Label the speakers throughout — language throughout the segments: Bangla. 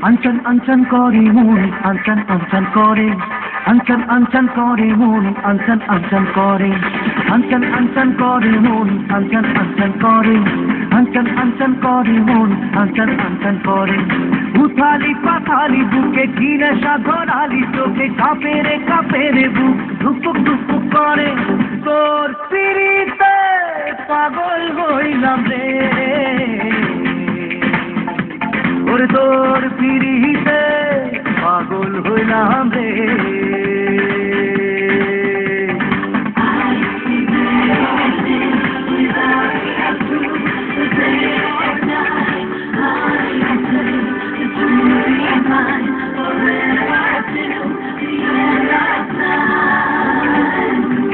Speaker 1: আনচান আনচান করে মন, আনচান আনচান করে, আনচান আনচান করে মন, আনচান আনচান করে, আনচান আনচান করে মন, আনচান আনচান করে, আনচান আনচান করে মন, আনচান আনচান করে। উথালি পাথালি বুকে ঘিরে সাধরালি চোখে কাঁপে রে বুক ধুপুক ধুপুক করে। তোর পিড়িতে পাগল হইলাম রে, ওরে তোর পিড়িতে পাগল হইলাম রে।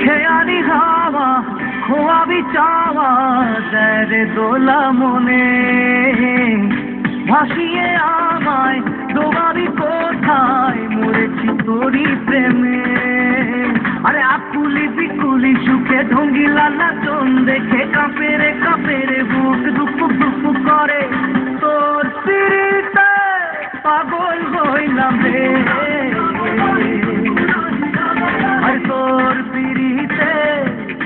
Speaker 1: খেয়ালি হাওয়া খোয়াবি চাওয়া রে দোলা মনে, ভাসিয়ে আমায় ডোবাবি কোথায়, মরেছি তোরই প্রেমে। আরে আকুলি বিকুলি সুখে ঢঙ্গিলা নাচন দেখে কাঁপে রে বুক দুপুক দুপুক করে। তোর পিড়িতে পাগল হইলাম রে, আর তোর পিড়িতে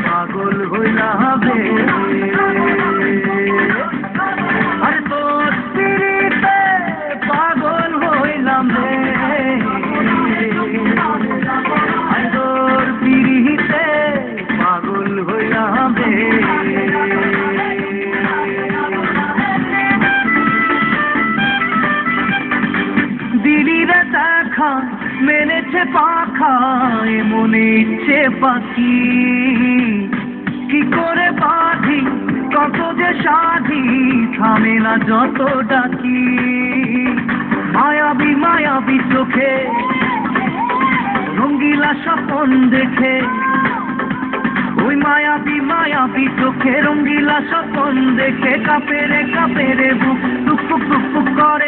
Speaker 1: পাগল হইলাম রে, আর তোর পিড়িতে পাগল হইলাম রে, আর তোর পিড়িতে পাগল হইলাম রে। দিলিরে দেখা মেলেছে পাখা মনে ইচ্ছে পাখি, কি করে বাঁধি কত যে সাধি থামে না যত ডাকি। মায়াবী মায়াবী চোখে রঙ্গিলা স্বপন দেখে, ওই মায়াবী চোখে রঙ্গিলা স্বপন দেখে কাঁপে রে বুক টুকটুক টুকটুক করে।